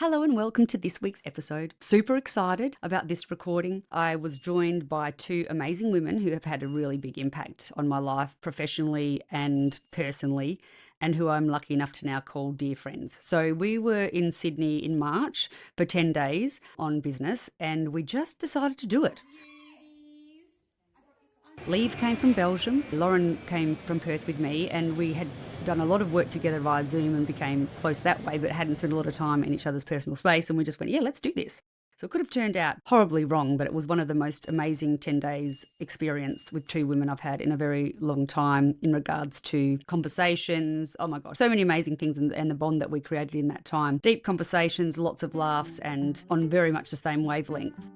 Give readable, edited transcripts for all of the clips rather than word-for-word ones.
Hello and welcome to this week's episode. Super excited about this recording. I was joined by two amazing women who have had a really big impact on my life professionally and personally, and who I'm lucky enough to now call dear friends. So we were in Sydney in March for 10 days on business, and we just decided to do it. Lieve came from Belgium, Lauren came from Perth with me, and we had done a lot of work together via Zoom and became close that way, but hadn't spent a lot of time in each other's personal space, and we just went, yeah, let's do this. So it could have turned out horribly wrong, but it was one of the most amazing 10 days experience with two women I've had in a very long time in regards to conversations. Oh my God, so many amazing things, and the bond that we created in that time. Deep conversations, lots of laughs, and on very much the same wavelength.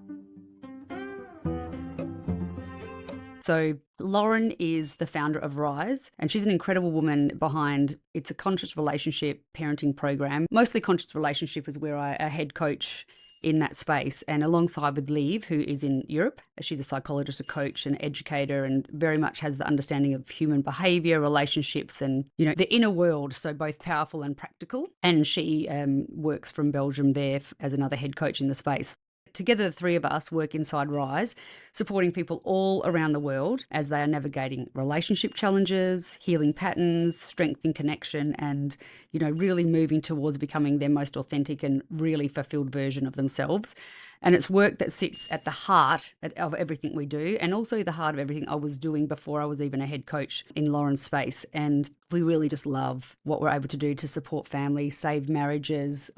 So Lauren is the founder of Rise, and she's an incredible woman behind It's a Conscious Relationship parenting program. Mostly conscious relationship is where I head coach in that space, and alongside with Lieve, who is in Europe. She's a psychologist, a coach, an educator, and very much has the understanding of human behaviour, relationships, and the inner world, so both powerful and practical. And she works from Belgium there as another head coach in the space. Together, the three of us work inside Rise, supporting people all around the world as they are navigating relationship challenges, healing patterns, strengthening connection, and, really moving towards becoming their most authentic and really fulfilled version of themselves. And it's work that sits at the heart of everything we do, and also the heart of everything I was doing before I was even a head coach in Lauren's space. And we really just love what we're able to do to support families, save marriages.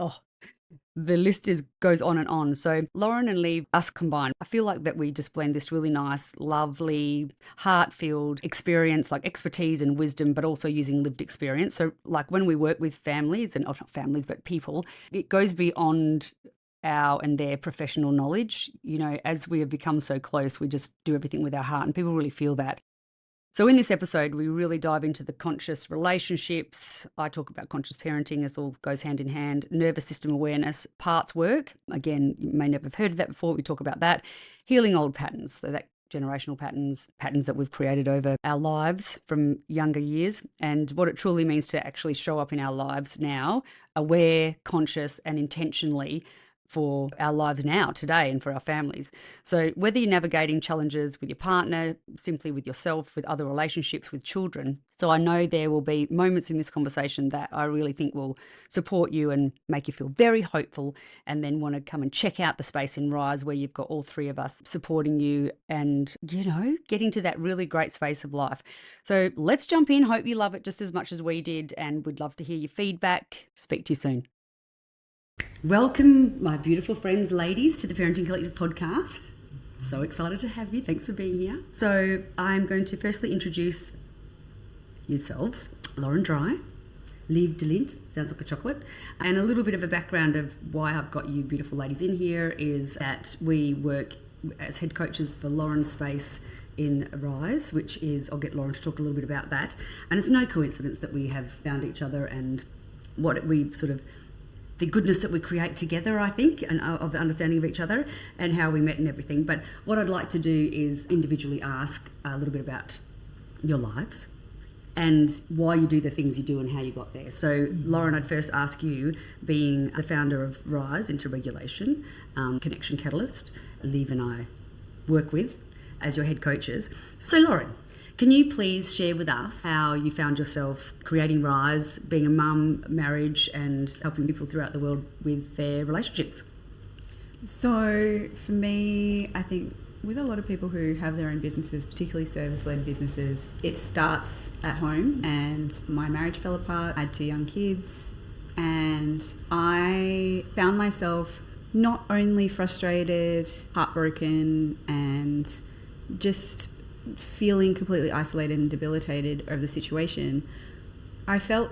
The list goes on and on. So Lauren and Lieve, us combined, I feel like that we just blend this really nice, lovely, heart-filled experience, like expertise and wisdom, but also using lived experience. So like when we work with families, and not families, but people, it goes beyond our and their professional knowledge. As we have become so close, we just do everything with our heart, and people really feel that. So in this episode, we really dive into the conscious relationships. I talk about conscious parenting, as all goes hand in hand, nervous system awareness, parts work. Again, you may never have heard of that before. We talk about that. Healing old patterns. So that generational patterns that we've created over our lives from younger years, and what it truly means to actually show up in our lives now, aware, conscious, and intentionally for our lives now, today, and for our families. So whether you're navigating challenges with your partner, simply with yourself, with other relationships, with children. So I know there will be moments in this conversation that I really think will support you and make you feel very hopeful, and then want to come and check out the space in Rise where you've got all three of us supporting you and, getting to that really great space of life. So let's jump in. Hope you love it just as much as we did, and we'd love to hear your feedback. Speak to you soon. Welcome, my beautiful friends, ladies, to the Parenting Collective podcast. So excited to have you. Thanks for being here. So I'm going to firstly introduce yourselves, Lauren Dry, Lieve De Lint, sounds like a chocolate, and a little bit of a background of why I've got you beautiful ladies in here is that we work as head coaches for Lauren's space in Rise, which is, I'll get Lauren to talk a little bit about that. And it's no coincidence that we have found each other and what we sort of the goodness that we create together, I think, and of the understanding of each other and how we met and everything. But what I'd like to do is individually ask a little bit about your lives and why you do the things you do and how you got there. So, Lauren, I'd first ask you, being the founder of Rise into Regulation, Connection Catalyst, Lieve and I work with as your head coaches. So, Lauren, can you please share with us how you found yourself creating Rise, being a mum, marriage, and helping people throughout the world with their relationships? So for me, I think with a lot of people who have their own businesses, particularly service-led businesses, it starts at home, and my marriage fell apart. I had two young kids, and I found myself not only frustrated, heartbroken, and just feeling completely isolated and debilitated over the situation. I felt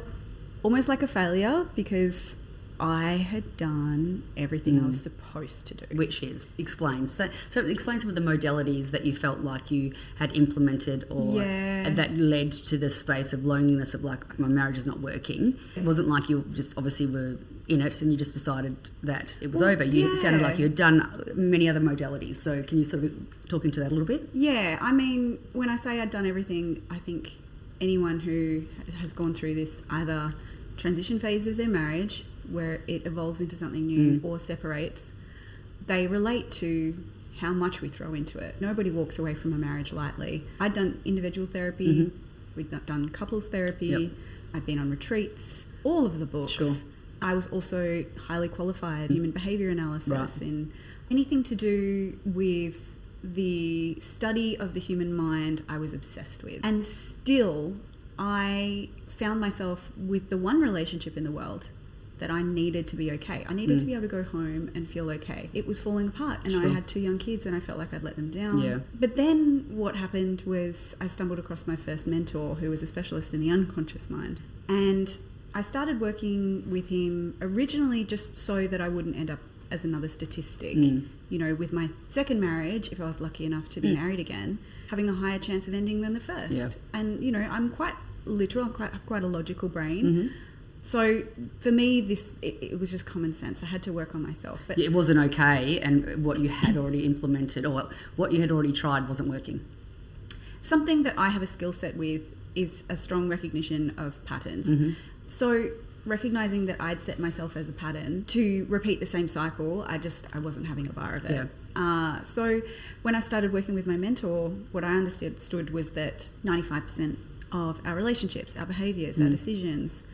almost like a failure because I had done everything I was supposed to do. Which is, explain. So explain some of the modalities that you felt like you had implemented or that led to the space of loneliness of like, my marriage is not working. It wasn't like you just obviously were in it and you just decided that it was over. It sounded like you had done many other modalities. So can you sort of talk into that a little bit? Yeah, I mean, when I say I'd done everything, I think anyone who has gone through this either transition phase of their marriage where it evolves into something new or separates, they relate to how much we throw into it. Nobody walks away from a marriage lightly. I'd done individual therapy, we'd done couples therapy, I'd been on retreats, all of the books. Sure. I was also highly qualified in human behaviour analysis and anything to do with the study of the human mind I was obsessed with. And still, I found myself with the one relationship in the world that I needed to be okay. I needed to be able to go home and feel okay. It was falling apart and I had 2 young kids and I felt like I'd let them down. Yeah. But then what happened was I stumbled across my first mentor who was a specialist in the unconscious mind. And I started working with him originally just so that I wouldn't end up as another statistic. You know, with my second marriage, if I was lucky enough to be married again, having a higher chance of ending than the first. Yeah. And, you know, I'm quite literal, I've quite a logical brain. So for me, it was just common sense. I had to work on myself. But it wasn't okay, and what you had already implemented or what you had already tried wasn't working. Something that I have a skill set with is a strong recognition of patterns. So recognizing that I'd set myself as a pattern to repeat the same cycle, I wasn't having a bar of it. So when I started working with my mentor, what I understood was that 95% of our relationships, our behaviours, our decisions,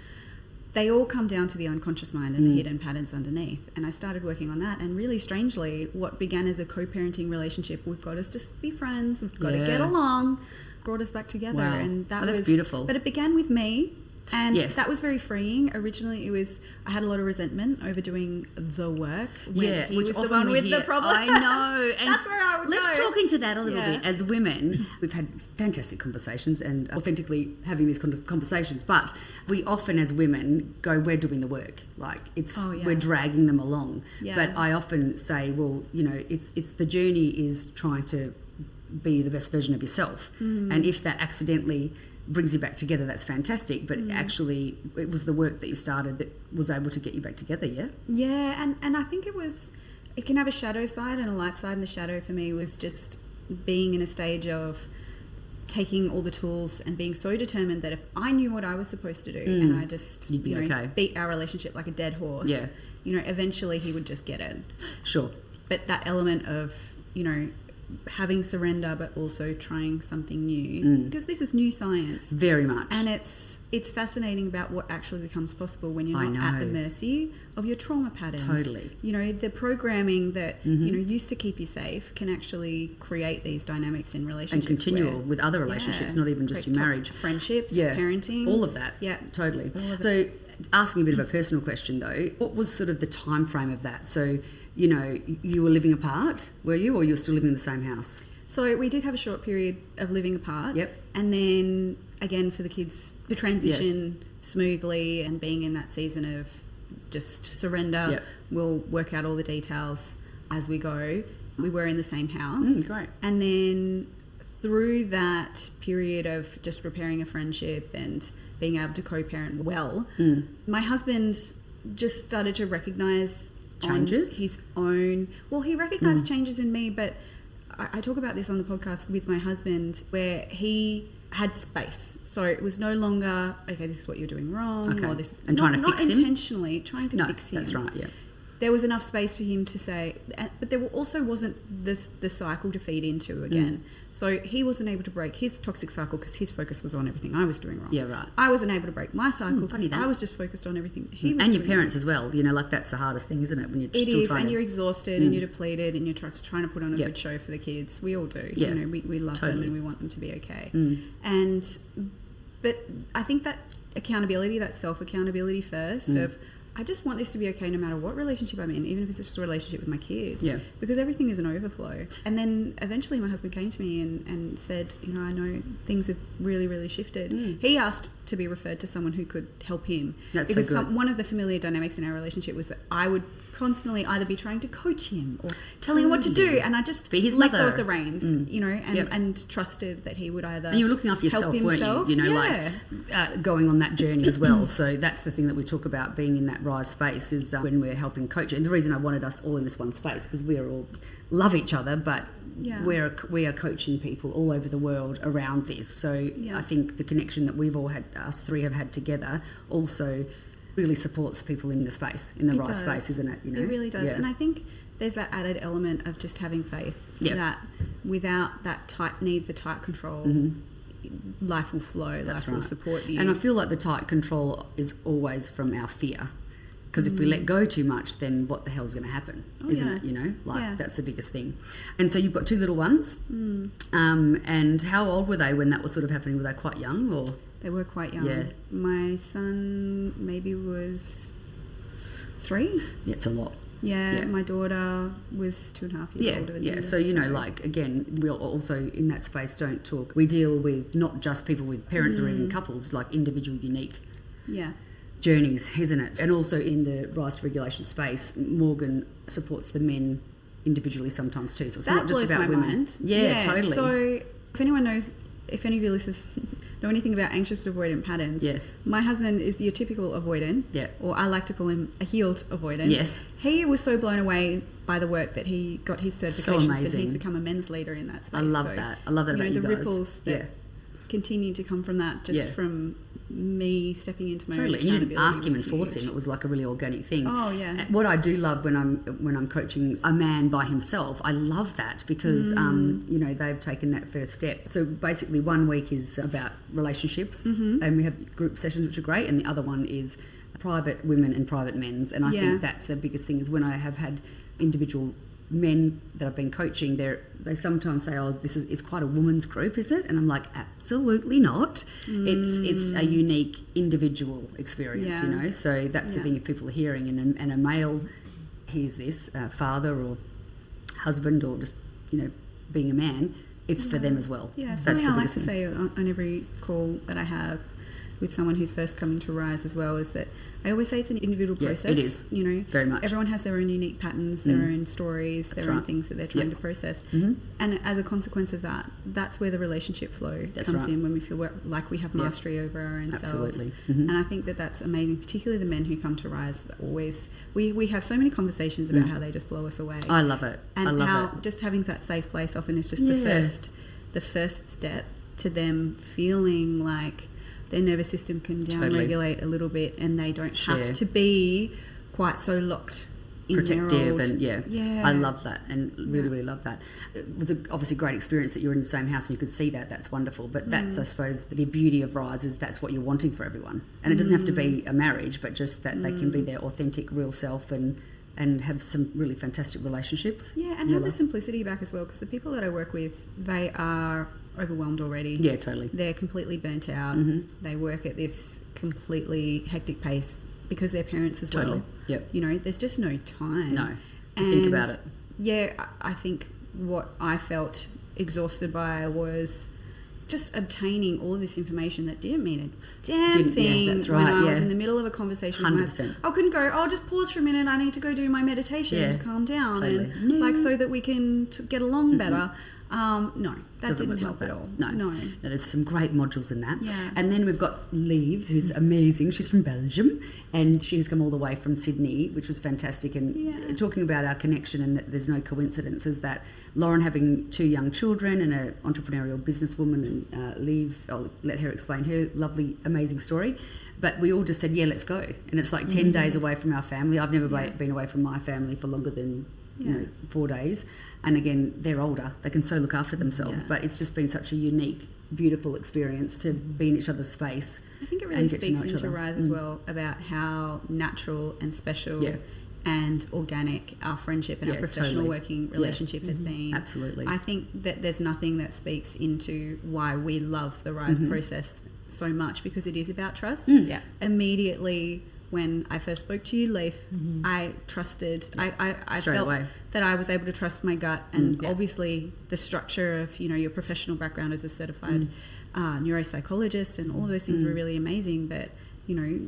they all come down to the unconscious mind and the hidden patterns underneath. And I started working on that. And really strangely, what began as a co-parenting relationship, we've got to just be friends, we've got to get along, brought us back together. Wow. And that's beautiful. But it began with me. And that was very freeing. Originally, I had a lot of resentment over doing the work. When he was the one with the problem. I know. And that's where I would let's go. talk into that a little bit. As women, we've had fantastic conversations and authentically having these kind of conversations. But we often, as women, go, we're doing the work. Like we're dragging them along. Yeah. But I often say, well, you know, it's the journey is trying to be the best version of yourself. And if that accidentally brings you back together, that's fantastic, but actually it was the work that you started that was able to get you back together. And I think it can have a shadow side and a light side, and the shadow for me was just being in a stage of taking all the tools and being so determined that if I knew what I was supposed to do and I just beat our relationship like a dead horse, eventually he would just get it. Sure. But that element of having surrender but also trying something new, because this is new science, very much, and it's fascinating about what actually becomes possible when you're not at the mercy of your trauma patterns. Totally. The programming that used to keep you safe can actually create these dynamics in relationships and continue with other relationships, not even just your marriage, friendships, parenting, all of that. Totally. So asking a bit of a personal question though, what was sort of the time frame of that? So you were living apart, were you, or you were still living in the same house? So we did have a short period of living apart. And then again, for the kids to transition smoothly and being in that season of just surrender, we'll work out all the details as we go. We were in the same house. Great. And then through that period of just repairing a friendship and being able to co-parent well, my husband just started to recognise changes? His own... Well, he recognised changes in me, but I talk about this on the podcast with my husband where he had space. So it was no longer, okay, this is what you're doing wrong. Or this, and trying to fix him? Not intentionally, trying to fix him. That's right, There was enough space for him to say... But there also wasn't the cycle to feed into again. So he wasn't able to break his toxic cycle because his focus was on everything I was doing wrong. Yeah, right. I wasn't able to break my cycle because I was just focused on everything he was and doing your parents wrong. As well. Like that's the hardest thing, isn't it? When you're it still is, trying and to... you're exhausted and you're depleted and you're trying to put on a good show for the kids. We all do. Yeah. We love them and we want them to be okay. But I think that accountability, that self-accountability first of... I just want this to be okay no matter what relationship I'm in, even if it's just a relationship with my kids. Yeah. Because everything is an overflow. And then eventually my husband came to me and said, I know things have really, really shifted. He asked to be referred to someone who could help him. That's because so good. One of the familiar dynamics in our relationship was that I would constantly either be trying to coach him or telling him what to do, and I just let go of the reins, and trusted that he would either and you were looking after yourself, weren't you? Going on that journey as well. So that's the thing that we talk about, being in that rise space, is when we're helping coach. And the reason I wanted us all in this one space, because we are all love each other, but we are coaching people all over the world around this. So I think the connection that we've all had, us three have had together, also really supports people in the space, in the right space, isn't it? You know? It really does. Yeah. And I think there's that added element of just having faith that without that tight need for tight control, life will flow, life will support you. And I feel like the tight control is always from our fear. Because if we let go too much, then what the hell's going to happen, isn't it? You know, like that's the biggest thing. And so you've got 2 little ones. And how old were they when that was sort of happening? Were they quite young or? They were quite young. Yeah. My son maybe was 3. Yeah, it's a lot. Yeah, my daughter was 2.5 years older than me. Yeah, so, you know, like, again, we'll also, in that space, don't talk. We deal with not just people with parents or even couples, like individual, unique journeys, isn't it? And also in the rise to regulation space, Morgan supports the men individually sometimes too. So it's not just about women. Mind. Yeah, totally. So if anyone knows, if any of your listeners know anything about anxious avoidant patterns, my husband is your typical avoidant, or I like to call him a healed avoidant. Yes. He was so blown away by the work that he got his certifications, so amazing. and he's become a men's leader in that space. I love that. I love that about you the guys. ripples that continue to come from that, just from me stepping into my own accountability. You didn't ask him and force huge. him. It was like a really organic thing. Oh yeah. What I do love when I'm coaching a man by himself, I love that because you know, they've taken that first step. So basically 1 week is about relationships, and we have group sessions which are great, and the other one is private women and private men's. And I think that's the biggest thing is when I have had individual men that I've been coaching, they sometimes say, "Oh, it's quite a woman's group, is it?" And I'm like, "Absolutely not. It's a unique individual experience, you know." So that's the thing. If people are hearing, and a male hears this, father or husband, or just, you know, being a man, it's for them as well. Yeah, something I like to say on every call that I have with someone who's first coming to Rise as well is that I always say it's an individual process. It is. You know, very much. Everyone has their own unique patterns, their own stories, their own things that they're trying to process. And as a consequence of that, that's where the relationship flow comes in, when we feel like we have mastery over our own selves. Absolutely. And I think that that's amazing, particularly the men who come to Rise. That always we have so many conversations about how they just blow us away. I love it. And I love how it. just having that safe place often is just the first step to them feeling like their nervous system can down-regulate a little bit, and they don't have to be quite so locked in protective their old, and I love that, and really love that. It was obviously a great experience that you were in the same house and you could see that. That's wonderful. But that's, I suppose, the beauty of Rise is that's what you're wanting for everyone. And it doesn't have to be a marriage, but just that they can be their authentic, real self and have some really fantastic relationships. Yeah, and have the simplicity back as well, because the people that I work with, they are overwhelmed already. Yeah, totally. They're completely burnt out. They work at this completely hectic pace because they're parents as well. Yep. You know, there's just no time. No, to think about it. Yeah, I think what I felt exhausted by was just obtaining all of this information that didn't mean a damn thing. Yeah, that's right. When I was in the middle of a conversation with my husband. I couldn't go, oh, just pause for a minute, I need to go do my meditation to calm down and like so that we can get along better. No, that didn't help at all. No. There's some great modules in that. Yeah. And then we've got Lieve, who's amazing. She's from Belgium, and she's come all the way from Sydney, which was fantastic. And talking about our connection and that there's no coincidences, that Lauren having 2 young children and an entrepreneurial businesswoman, and Lieve, I'll let her explain her lovely, amazing story. But we all just said, yeah, let's go. And it's like 10 days away from our family. I've never been away from my family for longer than 4 days. And again, they're older, they can so look after themselves, but it's just been such a unique, beautiful experience to be in each other's space. I think it really speaks into Rise as well about how natural and special and organic our friendship and our professional working relationship has been. Absolutely. I think that there's nothing that speaks into why we love the Rise process so much, because it is about trust. Immediately when I first spoke to you, Lieve, I trusted, I felt that I was able to trust my gut, and obviously the structure of, you know, your professional background as a certified neuropsychologist and all of those things were really amazing, but you know,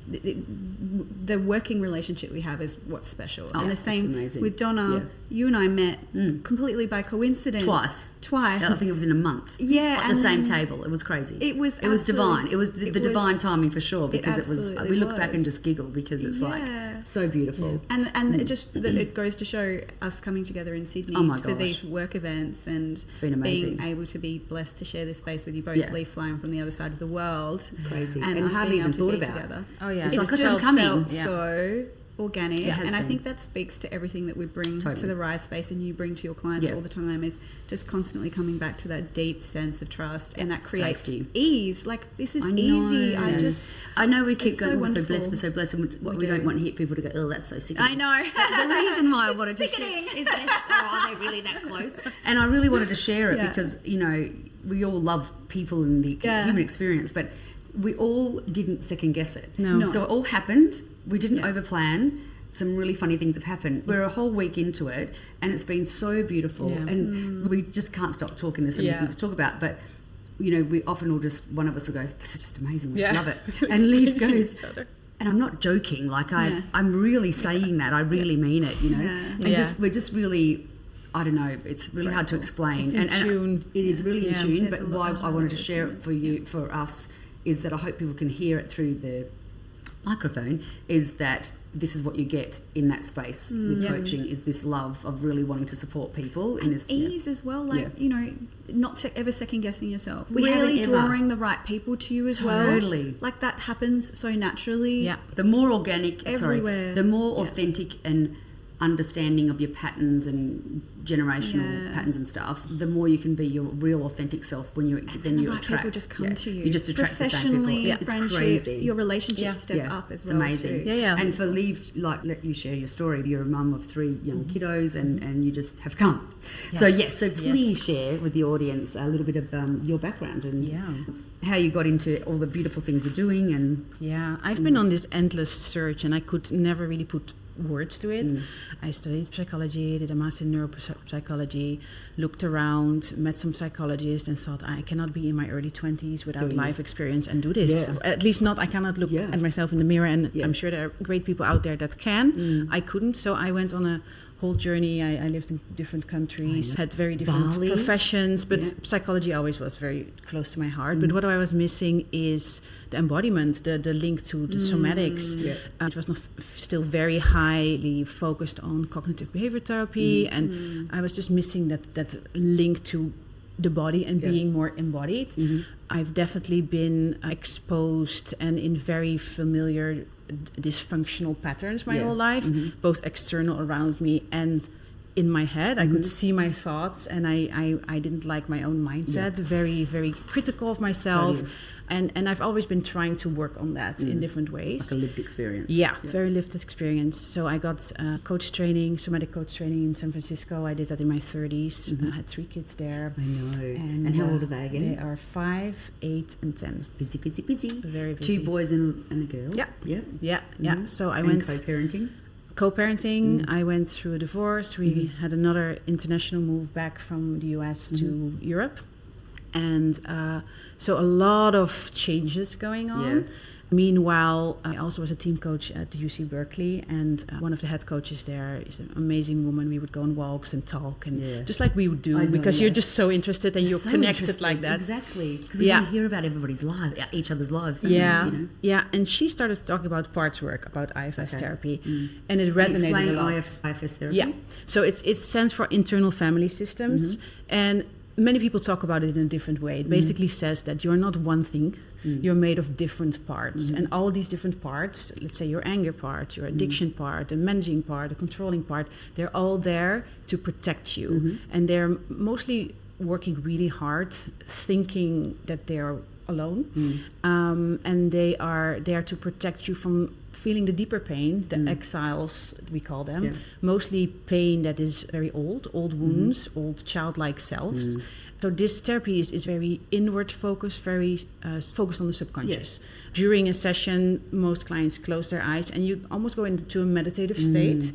the working relationship we have is what's special. And the same with Donna. You and I met completely by coincidence. Twice. I think it was in a month. Yeah. At the same table. It was crazy. It was divine. It was the divine timing for sure, because it was we look back and just giggle because it's like so beautiful. And it just it goes to show us coming together in Sydney for these work events, and it's been amazing. Being able to be blessed to share this space with you both, Lieve flying from the other side of the world. Crazy. And I hardly even thought about. together. Oh yeah, It's It's like just coming. felt Yeah. so organic, It has and I been. think that speaks to everything that we bring to Totally. the Rise space, and you bring to your clients Yeah. all the time, is just constantly coming back to that deep sense of trust, and that creates Safety. ease. Like, this is I know. easy. Yes. I know we keep it's so going, we're so wonderful. blessed, we're so blessed, and we do. don't want people to go, oh, that's so sickening. I know. The reason why I wanted to Sickening. share is this, are they really that close? And I really wanted to share it Yeah. because, we all love people and the Yeah. human experience, but we all didn't second guess it. No. So it all happened. We didn't Yeah. overplan. Some really funny things have happened. We're a whole week into it, and it's been so beautiful. Yeah. And we just can't stop talking. There's so many Yeah. things to talk about, but we often will just, one of us will go, this is just amazing, we Yeah. just love it. And Lieve Encouraging goes, each other. and I'm not joking, like Yeah. I'm really saying that, I really mean it, Yeah. And Yeah. we're just really, I don't know, it's really hard to explain. It's in and tune. it is really in Yeah. tune, There's but a lot why I wanted to of share tune. it for us, is that I hope people can hear it through the microphone, is that this is what you get in that space with coaching, is this love of really wanting to support people in this Ease as well, like, Yeah. not ever second guessing yourself. We really haven't ever. drawing the right people to you as well. Totally. Like, that happens so naturally. Yeah. The more organic, Everywhere. the more Yeah. authentic and understanding of your patterns and generational Yeah. patterns and stuff, the more you can be your real authentic self when you then the you right attract. people just come to you. You just attract the same people. Professionally, Yeah, it's friendships, crazy. your relationships Yeah. step up as it's well. amazing. Too. Yeah, yeah. And for Lieve, like, let you share your story. You're a mum of 3 young kiddos, and you just have come. So so please share with the audience a little bit of your background and Yeah. how you got into all the beautiful things you're doing. And Yeah, I've been on this endless search, and I could never really put words to it. I studied psychology, did a master in neuropsychology, looked around, met some psychologists, and thought, I cannot be in my early 20s without Doing life this. experience and do this. Yeah. At least not, I cannot look Yeah. at myself in the mirror, and Yeah. I'm sure there are great people out there that can. I couldn't, so I went on a whole journey. I lived in different countries, had very different Bali. professions, but Yeah. psychology always was very close to my heart. But what I was missing is the embodiment, the link to the somatics. Yeah. It was not still very highly focused on cognitive behavior therapy, and I was just missing that link to the body and Yeah. being more embodied. I've definitely been exposed and in very familiar dysfunctional patterns my Yeah. whole life, both external around me and in my head. I could see my thoughts, and I didn't like my own mindset, very, very critical of myself. Totally. And I've always been trying to work on that in different ways. like a lived experience. Yeah, very lived experience. So I got coach training, somatic coach training in San Francisco. I did that in my 30s. I had 3 kids there. I know. And how old are they again? They are 5, 8, and 10. Busy. Very busy. 2 boys and a girl. Yeah. Yeah. Yeah. So I And went co-parenting. co-parenting. I went through a divorce. We had another international move back from the US to Europe. And so a lot of changes going on. Yeah. Meanwhile, I also was a team coach at the UC Berkeley, and one of the head coaches there is an amazing woman. We would go on walks and talk, and Yeah. just like we would do, I know, because yeah. you're just so interested and you're So connected interesting. like that. Exactly. Because we Yeah. want to hear about everybody's lives, each other's lives. Don't Yeah, we, yeah. And she started talking about parts work, about IFS Okay. therapy, and it resonated Explain a lot. IFS therapy. Yeah. So it stands for internal family systems, and many people talk about it in a different way. It basically says that you're not one thing. You're made of different parts, and all these different parts, let's say your anger part, your addiction part, the managing part, the controlling part, they're all there to protect you. And they're mostly working really hard, thinking that they're alone, and they are there to protect you from feeling the deeper pain, the exiles, we call them, Yeah. mostly pain that is very old wounds, old childlike selves. So this therapy is very inward focused, very focused on the subconscious. During a session, most clients close their eyes, and you almost go into a meditative state.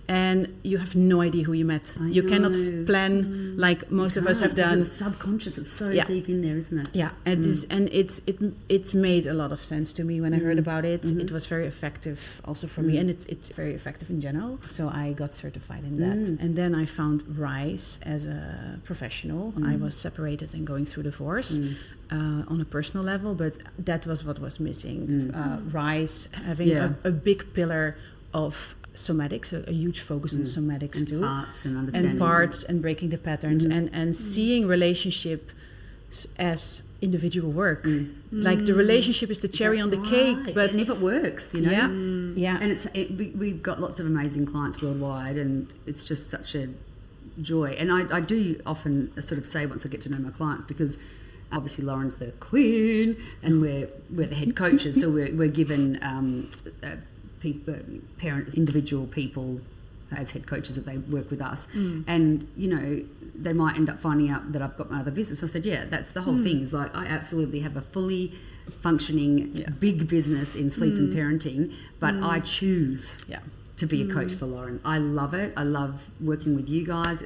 And you have no idea who you met. You cannot plan like most of us have done. It's subconscious. It's so Yeah. deep in there, isn't it? Yeah, it's made a lot of sense to me when I heard about it. It was very effective also for me, and it's very effective in general. So I got certified in that, and then I found Rise as a professional. I was separated and going through divorce on a personal level, but that was what was missing. Rise having a big pillar of somatics, a huge focus on somatics And too, parts and understanding. and parts and breaking the patterns and seeing relationship as individual work. Like the relationship is the cherry on the cake, but and if it works, you know. Yeah. And we've got lots of amazing clients worldwide, and it's just such a joy. And I do often sort of say once I get to know my clients, because obviously Lauren's the queen and we're the head coaches, so we're given parents, individual people as head coaches that they work with us, and you know, they might end up finding out that I've got my other business. I said, yeah, that's the whole thing. Is like, I absolutely have a fully functioning big business in sleep and parenting, but I choose to be a coach for Lauren. I love it. I love working with you guys.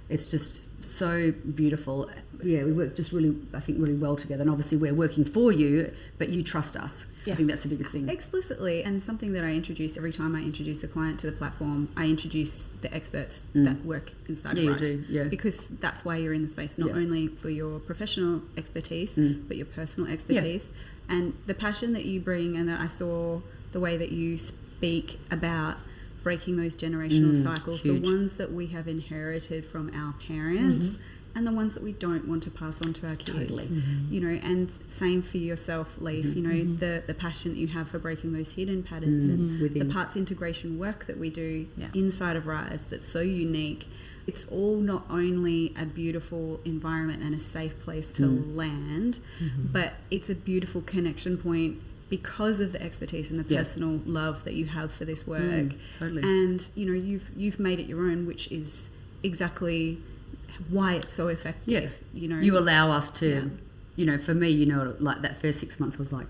It's just so beautiful. Yeah, we work just really, I think, really well together. And obviously we're working for you, but you trust us. I think that's the biggest thing. Explicitly, and something that I introduce every time I introduce a client to the platform, I introduce the experts that work inside of us. You do, because that's why you're in the space, not only for your professional expertise, but your personal expertise. And the passion that you bring, and that I saw the way that you speak about breaking those generational cycles, huge. the ones that we have inherited from our parents, and the ones that we don't want to pass on to our kids. Totally. You know, and same for yourself, Lieve. You know, the passion that you have for breaking those hidden patterns and the parts integration work that we do inside of Rise that's so unique. It's all not only a beautiful environment and a safe place to land, but it's a beautiful connection point because of the expertise and the personal love that you have for this work. Totally. And you know, you've made it your own, which is exactly why it's so effective. You know, you allow us to, you know, for me, you know, like that first 6 months was like,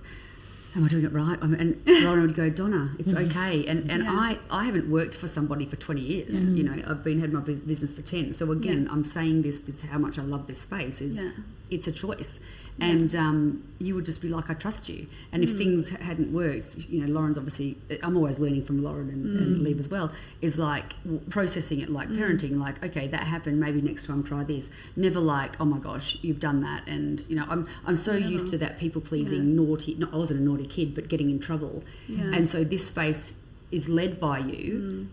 am I doing it right? And Lauren would go, Donna, it's okay. And I haven't worked for somebody for 20 years. You know, I've had my business for 10. So again, I'm saying this because how much I love this space is it's a choice. And you would just be like, I trust you. And if things hadn't worked, you know, Lauren's obviously, I'm always learning from Lauren and Lieve as well, is like processing it like parenting, like, okay, that happened, maybe next time try this. Never like, oh my gosh, you've done that. And, you know, I'm so used to that people pleasing, naughty, I wasn't a naughty kid, but getting in trouble. And so this space is led by you,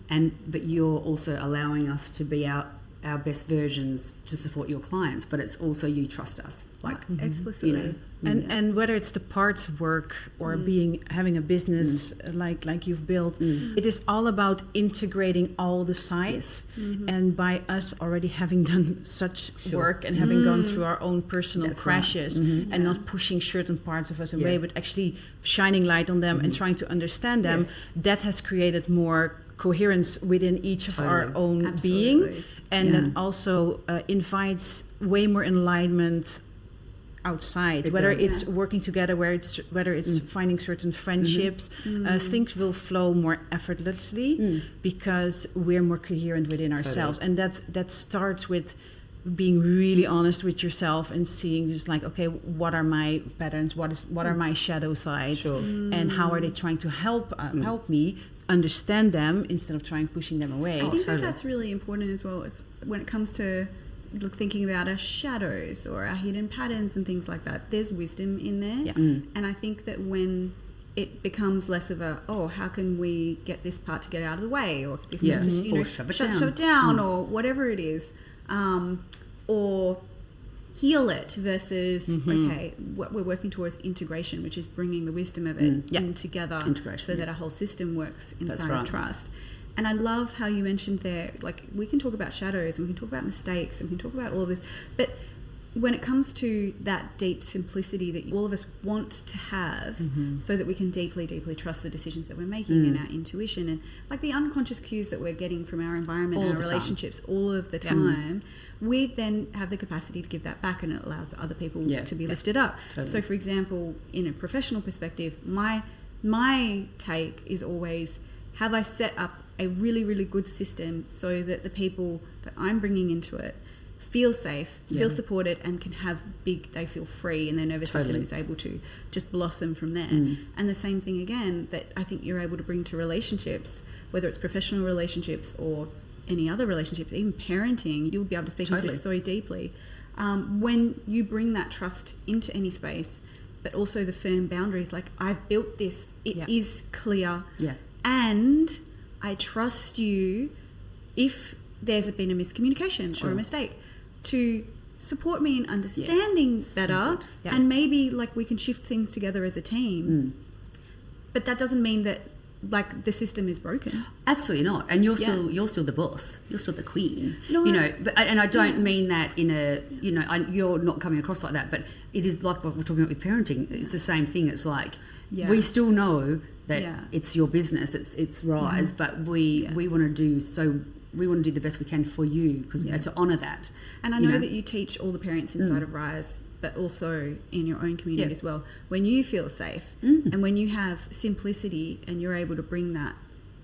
but you're also allowing us to be our best versions to support your clients, but it's also you trust us, like explicitly. You know, and whether it's the parts work or having a business like you've built, it is all about integrating all the sides. And by us already having done such work and having gone through our own personal crashes and not pushing certain parts of us away, but actually shining light on them and trying to understand them, that has created more coherence within each of our own being, and that also invites way more alignment outside. Whether it's working together, whether it's finding certain friendships, things will flow more effortlessly because we're more coherent within ourselves, and that starts with being really honest with yourself and seeing just like, okay, what are my patterns, what are my shadow sides, and how are they trying to help me understand them instead of trying pushing them away. I think that's really important as well. It's when it comes to thinking about our shadows or our hidden patterns and things like that, there's wisdom in there. And I think that when it becomes less of a, how can we get this part to get out of the way, or this part to, you know, or shove it down or whatever it is, or heal it versus okay, what we're working towards integration, which is bringing the wisdom of it in together so that our whole system works inside of trust. And I love how you mentioned there, like, we can talk about shadows and we can talk about mistakes and we can talk about all this, but when it comes to that deep simplicity that all of us want to have, so that we can deeply, deeply trust the decisions that we're making and our intuition and like the unconscious cues that we're getting from our environment and our relationships all of the time, we then have the capacity to give that back, and it allows other people to be lifted up. So for example, in a professional perspective, my take is always, have I set up a really, really good system so that the people that I'm bringing into it feel safe, feel supported, and can have they feel free, and their nervous system is able to just blossom from there. And the same thing again that I think you're able to bring to relationships, whether it's professional relationships or any other relationships, even parenting, you'll be able to speak into this so deeply. When you bring that trust into any space, but also the firm boundaries, like, I've built this, it is clear, and I trust you if there's been a miscommunication or a mistake, to support me in understanding better, Yes. and maybe like we can shift things together as a team. But that doesn't mean that like the system is broken. Absolutely not. And you're still the boss. You're still the queen. No, you know, but, and I don't mean that in a, you know, you're not coming across like that, but it is like what we're talking about with parenting. It's the same thing. It's like we still know that it's your business, it's Rise, but we want to do we want to do the best we can for you because to honour that. And I know that you teach all the parents inside of Rise, but also in your own community as well. When you feel safe and when you have simplicity and you're able to bring that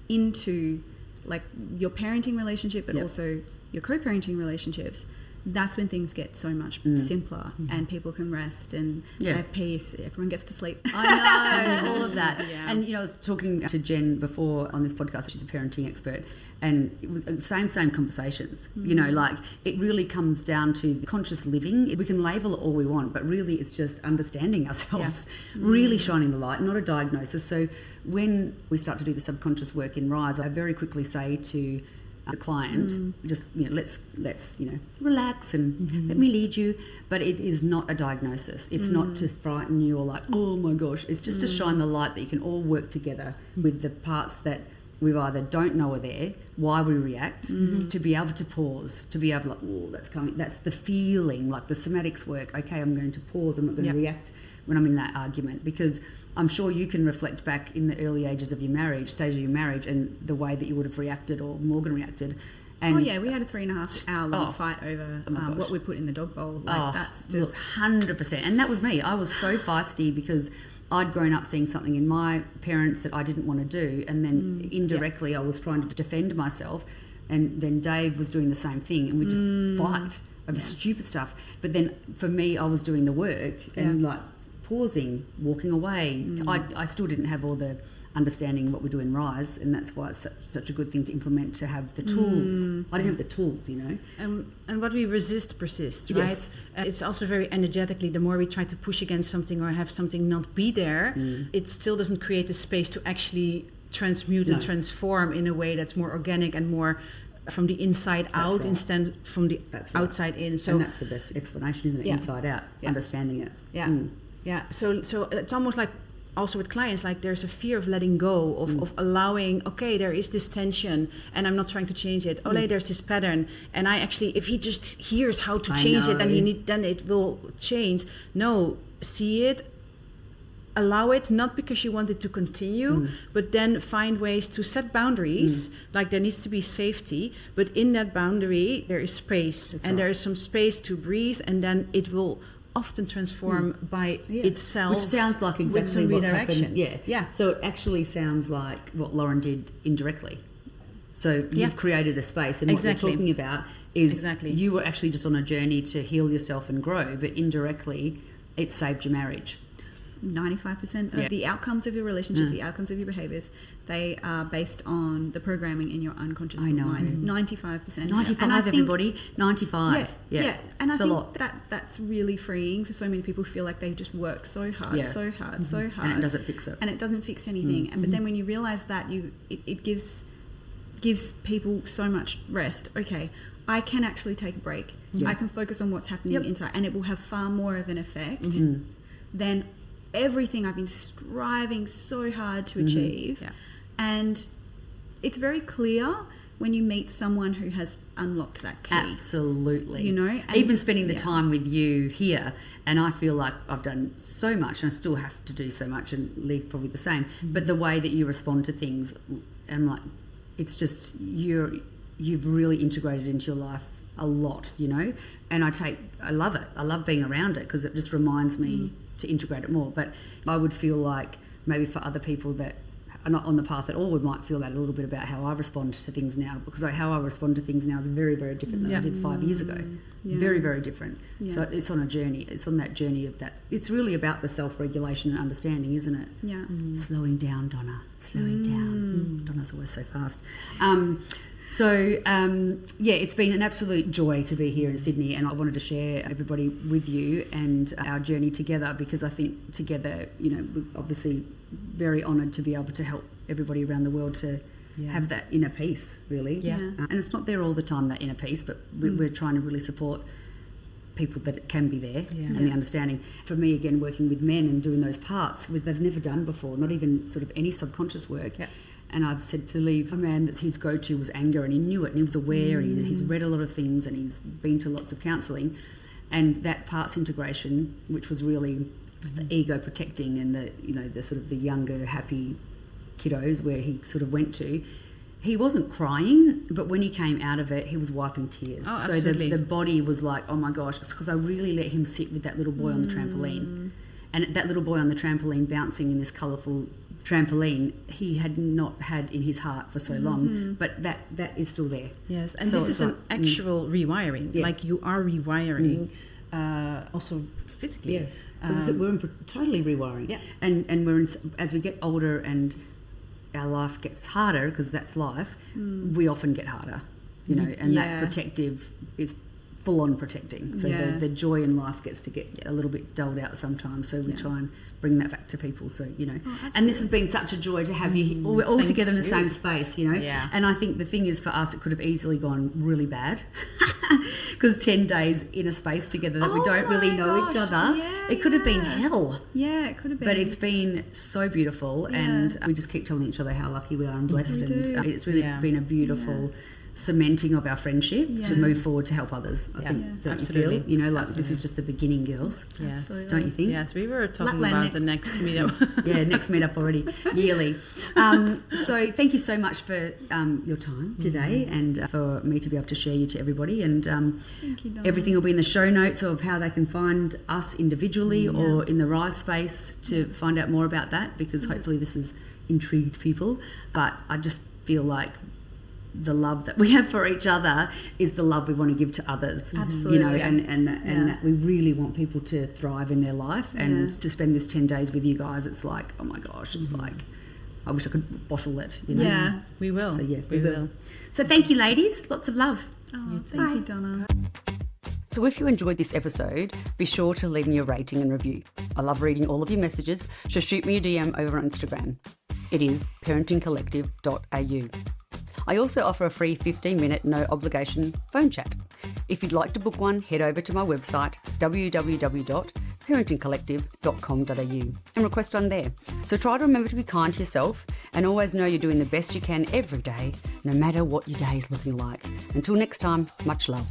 into like your parenting relationship, but also your co-parenting relationships, that's when things get so much simpler and people can rest and have peace. Everyone gets to sleep. I know, all of that. Yeah. And, you know, I was talking to Jen before on this podcast. She's a parenting expert. And it was the same conversations. You know, like it really comes down to conscious living. We can label it all we want, but really it's just understanding ourselves, really shining the light, not a diagnosis. So when we start to do the subconscious work in Rise, I very quickly say to the client, just, you know, let's you know, relax and let me lead you. But it is not a diagnosis. It's not to frighten you or like, oh my gosh. It's just to shine the light that you can all work together with the parts that we either don't know are there, why we react, to be able to pause, to be able to like, oh, that's coming, that's the feeling, like the somatics work. Okay, I'm going to pause. I'm not going to react when I'm in that argument, because I'm sure you can reflect back in the early stage of your marriage, and the way that you would have reacted or Morgan reacted. And we had a 3.5 hour long fight over what we put in the dog bowl. Like that's just 100%. And that was me. I was so feisty because I'd grown up seeing something in my parents that I didn't want to do, and then indirectly I was trying to defend myself, and then Dave was doing the same thing, and we just fight over stupid stuff. But then for me, I was doing the work and like pausing, walking away. I still didn't have all the understanding what we do in Rise, and that's why it's such a good thing to implement, to have the tools. I didn't have the tools, you know. And what we resist persists, right? Yes. It's also very energetically, the more we try to push against something or have something not be there, it still doesn't create a space to actually transmute and transform in a way that's more organic and more from the inside out instead from the outside in. So, and that's the best explanation, isn't it? Inside out, understanding it. Yeah. So it's almost like also with clients, like there's a fear of letting go, of allowing, okay, there is this tension and I'm not trying to change it. There's this pattern. And I actually, if he just hears how to change it, then it will change. No, see it, allow it, not because you want it to continue, but then find ways to set boundaries. Like there needs to be safety, but in that boundary, there is space. There is some space to breathe, and then it will often transform by itself, which sounds like exactly what's happened. So it actually sounds like what Lauren did indirectly. So you've created a space, and what you're talking about is you were actually just on a journey to heal yourself and grow, but indirectly it saved your marriage. 95% of the outcomes of your relationships, the outcomes of your behaviors, they are based on the programming in your unconscious mind. 95%. 95, everybody. 95. Yeah. And I think that's really freeing for so many people who feel like they just work so hard, so hard. And it doesn't fix it. And it doesn't fix anything. But then when you realise that, it gives people so much rest. Okay, I can actually take a break. I can focus on what's happening inside, and it will have far more of an effect than everything I've been striving so hard to achieve. And it's very clear when you meet someone who has unlocked that key. Absolutely. You know? Even spending the time with you here, and I feel like I've done so much, and I still have to do so much, and Lieve probably the same, but the way that you respond to things, I'm like, it's just, you've really integrated into your life a lot, you know? And I love it. I love being around it because it just reminds me to integrate it more. But I would feel like maybe for other people that are not on the path at all, we might feel that a little bit about how I respond to things now, because how I respond to things now is very, very different than I did 5 years ago. Very, very different. So it's on a journey. It's on that journey of that. It's really about the self-regulation and understanding, isn't it? Slowing down, Donna. Slowing down. Donna's always so fast. It's been an absolute joy to be here in Sydney, and I wanted to share everybody with you and our journey together, because I think together, you know, we're obviously very honoured to be able to help everybody around the world to have that inner peace, really. And it's not there all the time, that inner peace, but we're trying to really support people that it can be there and the understanding. For me, again, working with men and doing those parts they've never done before, not even sort of any subconscious work. Yep. And I've said to Lieve, a man that's his go-to was anger, and he knew it, and he was aware, and he's read a lot of things, and he's been to lots of counselling. And that parts integration, which was really the ego protecting and the sort of the younger, happy kiddos where he sort of went to, he wasn't crying, but when he came out of it, he was wiping tears. Oh, so absolutely. the body was like, oh my gosh, it's because I really let him sit with that little boy on the trampoline. And that little boy on the trampoline bouncing in this colourful trampoline, he had not had in his heart for so long, but that is still there. Yes, and So this is it's an like, actual rewiring. Yeah. Like you are rewiring also physically. Yeah, because we're totally rewiring. Yeah. And we're as we get older and our life gets harder, because that's life, we often get harder, and that protective is full on protecting. So the joy in life gets to get a little bit dulled out sometimes. So we try and bring that back to people. So, and this has been such a joy to have you. We're all together in the same space, Yeah. And I think the thing is, for us, it could have easily gone really bad because 10 days in a space together that we don't really know each other, it could have been hell. Yeah, it could have been. But it's been so beautiful, and we just keep telling each other how lucky we are and blessed, and it's really been a beautiful cementing of our friendship to move forward to help others. I think, don't absolutely. you feel? This is just the beginning, girls. Yes. Don't you think? Yes, we were talking Lapland about next. the next meetup. Next meetup already, yearly. So thank you so much for your time today, and for me to be able to share you to everybody. And Thank you, Donna. everything will be in the show notes of how they can find us individually or in the Rise space to find out more about that, because hopefully this has intrigued people. But I just feel like the love that we have for each other is the love we want to give to others. Absolutely. And that we really want people to thrive in their life, and to spend this 10 days with you guys, it's like, oh my gosh, it's like, I wish I could bottle it, Yeah. We will. So we will. So thank you, ladies. Lots of love. Oh, thank you, Donna. So if you enjoyed this episode, be sure to leave me a rating and review. I love reading all of your messages, so shoot me a DM over on Instagram. It is parentingcollective.au. I also offer a free 15-minute no-obligation phone chat. If you'd like to book one, head over to my website, www.parentingcollective.com.au, and request one there. So try to remember to be kind to yourself, and always know you're doing the best you can every day, no matter what your day is looking like. Until next time, much love.